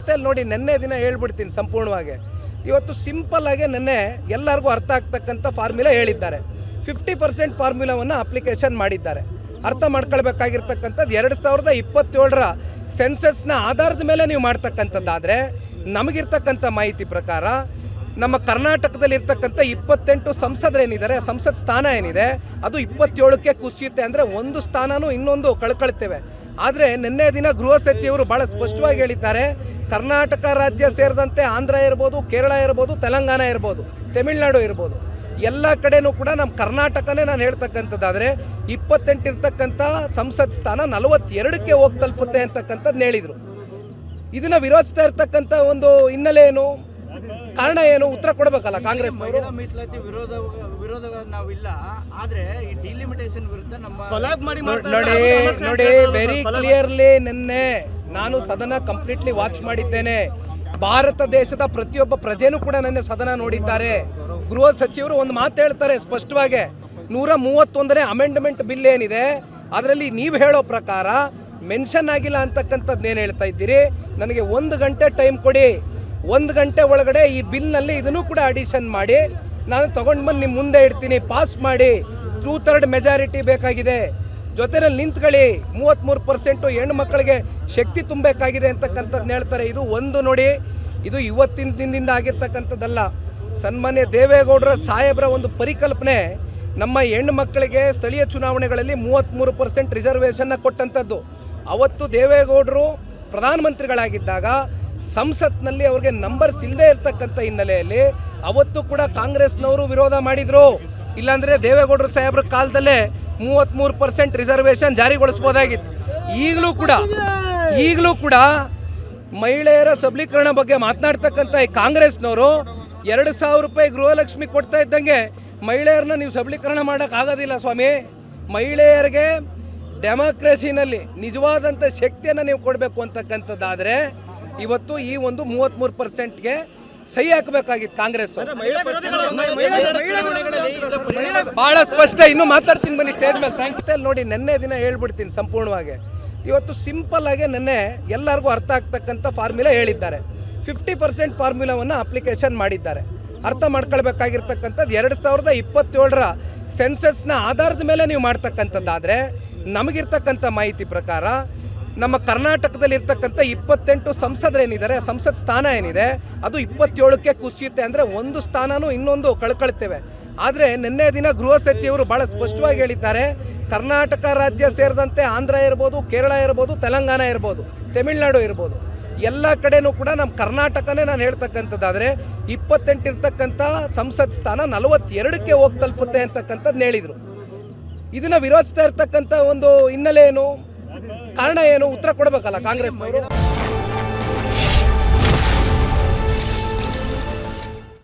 ಜೊತೆಲಿ ನೋಡಿ ನೆನ್ನೆ ದಿನ ಹೇಳ್ಬಿಡ್ತೀನಿ ಸಂಪೂರ್ಣವಾಗಿ. ಇವತ್ತು ಸಿಂಪಲ್ ಆಗಿ ನೆನ್ನೆ ಎಲ್ಲರಿಗೂ ಅರ್ಥ ಆಗ್ತಕ್ಕಂಥ ಫಾರ್ಮುಲಾ ಹೇಳಿದ್ದಾರೆ. 50% ಫಾರ್ಮುಲಾವನ್ನು ಅಪ್ಲಿಕೇಶನ್ ಮಾಡಿದ್ದಾರೆ. ಅರ್ಥ ಮಾಡ್ಕೊಳ್ಬೇಕಾಗಿರ್ತಕ್ಕಂಥದ್ದು 2027ರ ಸೆನ್ಸಸ್ನ ಆಧಾರದ ಮೇಲೆ ನೀವು ಮಾಡ್ತಕ್ಕಂಥದ್ದಾದರೆ ನಮಗಿರ್ತಕ್ಕಂಥ ಮಾಹಿತಿ ಪ್ರಕಾರ ನಮ್ಮ ಕರ್ನಾಟಕದಲ್ಲಿರ್ತಕ್ಕಂಥ 28 ಸಂಸದರೇನಿದ್ದಾರೆ, ಸಂಸತ್ ಸ್ಥಾನ ಏನಿದೆ ಅದು 27ಕ್ಕೆ ಕುಸಿಯುತ್ತೆ. ಅಂದರೆ ಒಂದು ಸ್ಥಾನನೂ ಇನ್ನೊಂದು ಕಳ್ಕೊಳ್ತೇವೆ. ಆದರೆ ನಿನ್ನೆ ದಿನ ಗೃಹ ಸಚಿವರು ಭಾಳ ಸ್ಪಷ್ಟವಾಗಿ ಹೇಳಿದ್ದಾರೆ, ಕರ್ನಾಟಕ ರಾಜ್ಯ ಸೇರಿದಂತೆ ಆಂಧ್ರ ಇರ್ಬೋದು, ಕೇರಳ ಇರ್ಬೋದು, ತೆಲಂಗಾಣ ಇರ್ಬೋದು, ತಮಿಳುನಾಡು ಇರ್ಬೋದು, ಎಲ್ಲ ಕಡೆನೂ ಕೂಡ ನಮ್ಮ ಕರ್ನಾಟಕನೇ ನಾನು ಹೇಳ್ತಕ್ಕಂಥದ್ದಾದರೆ 28 ಇರ್ತಕ್ಕಂಥ ಸಂಸತ್ ಸ್ಥಾನ 42ಕ್ಕೆ ಹೋಗಿ ತಲುಪುತ್ತೆ ಅಂತಕ್ಕಂಥದ್ದು ಹೇಳಿದರು. ಇದನ್ನು ವಿರೋಧಿಸ್ತಾ ಇರ್ತಕ್ಕಂಥ ಒಂದು ಹಿನ್ನೆಲೆ ಏನು, ಕಾರಣ ಏನು, ಉತ್ತರ ಕೊಡಬೇಕಲ್ಲ ಕಾಂಗ್ರೆಸ್ನವರು. ಮೀಸಲಾತಿ ವಿರೋಧ ನಾವಿಲ್ಲ, ಆದ್ರೆ ಈ ಡಿಲಿಮಿಟೇಷನ್ ವಿರುದ್ಧ ನೋಡಿ ವೆರಿ ಕ್ಲಿಯರ್ಲಿ ನಿನ್ನೆ ನಾನು ಸದನ ಕಂಪ್ಲೀಟ್ಲಿ ವಾಚ್ ಮಾಡಿದ್ದೇನೆ. ಭಾರತ ದೇಶದ ಪ್ರತಿಯೊಬ್ಬ ಪ್ರಜೆನೂ ಕೂಡ ನನ್ನ ಸದನ ನೋಡಿದ್ದಾರೆ. ಗೃಹ ಸಚಿವರು ಒಂದು ಮಾತು ಹೇಳ್ತಾರೆ ಸ್ಪಷ್ಟವಾಗಿ, 131ನೇ ಅಮೆಂಡ್ಮೆಂಟ್ ಬಿಲ್ ಏನಿದೆ ಅದರಲ್ಲಿ ನೀವು ಹೇಳೋ ಪ್ರಕಾರ ಮೆನ್ಷನ್ ಆಗಿಲ್ಲ ಅಂತಕ್ಕಂಥದ್ದು ಏನು ಹೇಳ್ತಾ ಇದ್ದೀರಿ. ನನಗೆ 1 ಗಂಟೆ ಟೈಮ್ ಕೊಡಿ, 1 ಗಂಟೆ ಒಳಗಡೆ ಈ ಬಿಲ್ನಲ್ಲಿ ಇದನ್ನು ಕೂಡ ಅಡಿಷನ್ ಮಾಡಿ ನಾನು ತೊಗೊಂಡು ಬಂದು ನಿಮ್ಮ ಮುಂದೆ ಇಡ್ತೀನಿ, ಪಾಸ್ ಮಾಡಿ. 2/3 ಮೆಜಾರಿಟಿ ಬೇಕಾಗಿದೆ. ಜೊತೆಯಲ್ಲಿ ನಿಂತ್ಕೊಳ್ಳಿ, 33% ಹೆಣ್ಣು ಮಕ್ಕಳಿಗೆ ಶಕ್ತಿ ತುಂಬಬೇಕಾಗಿದೆ ಅಂತಕ್ಕಂಥದ್ದು ಹೇಳ್ತಾರೆ. ಇದು ಒಂದು ನೋಡಿ, ಇದು ಇವತ್ತಿನ ದಿನದಿಂದ ಆಗಿರ್ತಕ್ಕಂಥದ್ದಲ್ಲ. ಸನ್ಮಾನ್ಯ ದೇವೇಗೌಡರ ಸಾಹೇಬರ ಒಂದು ಪರಿಕಲ್ಪನೆ ನಮ್ಮ ಹೆಣ್ಣು ಮಕ್ಕಳಿಗೆ ಸ್ಥಳೀಯ ಚುನಾವಣೆಗಳಲ್ಲಿ 33% ರಿಸರ್ವೇಷನ್ನ ಕೊಟ್ಟಂಥದ್ದು. ಅವತ್ತು ದೇವೇಗೌಡರು ಪ್ರಧಾನಮಂತ್ರಿಗಳಾಗಿದ್ದಾಗ ಸಂಸತ್ನಲ್ಲಿ ಅವ್ರಿಗೆ ನಂಬರ್ಸ್ ಇಲ್ಲದೆ ಇರ್ತಕ್ಕಂಥ ಹಿನ್ನೆಲೆಯಲ್ಲಿ ಅವತ್ತು ಕೂಡ ಕಾಂಗ್ರೆಸ್ನವರು ವಿರೋಧ ಮಾಡಿದರು. ಇಲ್ಲಾಂದರೆ ದೇವೇಗೌಡರ ಸಾಹೇಬ್ರ ಕಾಲದಲ್ಲೇ 33% ರಿಸರ್ವೇಷನ್ ಜಾರಿಗೊಳಿಸ್ಬೋದಾಗಿತ್ತು. ಈಗಲೂ ಕೂಡ ಮಹಿಳೆಯರ ಸಬಲೀಕರಣ ಬಗ್ಗೆ ಮಾತನಾಡ್ತಕ್ಕಂಥ ಈ ಕಾಂಗ್ರೆಸ್ನವರು 2,000 ರೂಪಾಯಿ ಗೃಹಲಕ್ಷ್ಮಿ ಕೊಡ್ತಾ ಇದ್ದಂಗೆ ಮಹಿಳೆಯರನ್ನ ನೀವು ಸಬಲೀಕರಣ ಮಾಡೋಕ್ಕಾಗೋದಿಲ್ಲ ಸ್ವಾಮಿ. ಮಹಿಳೆಯರಿಗೆ ಡೆಮಾಕ್ರಸಿನಲ್ಲಿ ನಿಜವಾದಂಥ ಶಕ್ತಿಯನ್ನು ನೀವು ಕೊಡಬೇಕು ಅಂತಕ್ಕಂಥದ್ದಾದರೆ ಇವತ್ತು ಈ ಒಂದು 33%ಗೆ ಸಹಿ ಹಾಕಬೇಕಾಗಿತ್ತು ಕಾಂಗ್ರೆಸ್. ಬಹಳ ಸ್ಪಷ್ಟ. ಇನ್ನೂ ಮಾತಾಡ್ತೀನಿ ಬನ್ನಿ ಸ್ಟೇಜ್ ಮೇಲೆ. Thank you. ನೋಡಿ ನೆನ್ನೆ ದಿನ ಹೇಳ್ಬಿಡ್ತೀನಿ ಸಂಪೂರ್ಣವಾಗಿ. ಇವತ್ತು ಸಿಂಪಲ್ ಆಗಿ ನೆನ್ನೆ ಎಲ್ಲರಿಗೂ ಅರ್ಥ ಆಗ್ತಕ್ಕಂಥ ಫಾರ್ಮುಲಾ ಹೇಳಿದ್ದಾರೆ. 50% ಫಾರ್ಮುಲಾವನ್ನು ಅಪ್ಲಿಕೇಶನ್ ಮಾಡಿದ್ದಾರೆ. ಅರ್ಥ ಮಾಡ್ಕೊಳ್ಬೇಕಾಗಿರ್ತಕ್ಕಂಥದ್ದು 2027ರ ಸೆನ್ಸಸ್ನ ಆಧಾರದ ಮೇಲೆ ನೀವು ಮಾಡ್ತಕ್ಕಂಥದ್ದಾದರೆ ನಮಗಿರ್ತಕ್ಕಂಥ ಮಾಹಿತಿ ಪ್ರಕಾರ ನಮ್ಮ ಕರ್ನಾಟಕದಲ್ಲಿರ್ತಕ್ಕಂಥ 28 ಸಂಸದರೇನಿದ್ದಾರೆ, ಸಂಸತ್ ಸ್ಥಾನ ಏನಿದೆ ಅದು 27ಕ್ಕೆ ಕುಸಿಯುತ್ತೆ. ಅಂದರೆ ಒಂದು ಸ್ಥಾನನೂ ಇನ್ನೊಂದು ಕಳ್ಕೊಳ್ತೇವೆ. ಆದರೆ ನಿನ್ನೆ ದಿನ ಗೃಹ ಸಚಿವರು ಭಾಳ ಸ್ಪಷ್ಟವಾಗಿ ಹೇಳಿದ್ದಾರೆ, ಕರ್ನಾಟಕ ರಾಜ್ಯ ಸೇರಿದಂತೆ ಆಂಧ್ರ ಇರ್ಬೋದು, ಕೇರಳ ಇರ್ಬೋದು, ತೆಲಂಗಾಣ ಇರ್ಬೋದು, ತಮಿಳುನಾಡು ಇರ್ಬೋದು, ಎಲ್ಲ ಕಡೆನೂ ಕೂಡ ನಮ್ಮ ಕರ್ನಾಟಕನೇ ನಾನು ಹೇಳ್ತಕ್ಕಂಥದ್ದಾದರೆ 28 ಇರ್ತಕ್ಕಂಥ ಸಂಸತ್ ಸ್ಥಾನ 42ಕ್ಕೆ ಹೋಗಿ ತಲುಪುತ್ತೆ ಅಂತಕ್ಕಂಥದ್ದು ಹೇಳಿದರು. ಇದನ್ನು ವಿರೋಧಿಸ್ತಾ ಇರ್ತಕ್ಕಂಥ ಒಂದು ಹಿನ್ನೆಲೆ ಏನು, ಕಾರಣ ಏನು, ಉತ್ತರ ಕೊಡಬೇಕಲ್ಲ ಕಾಂಗ್ರೆಸ್ನವರು.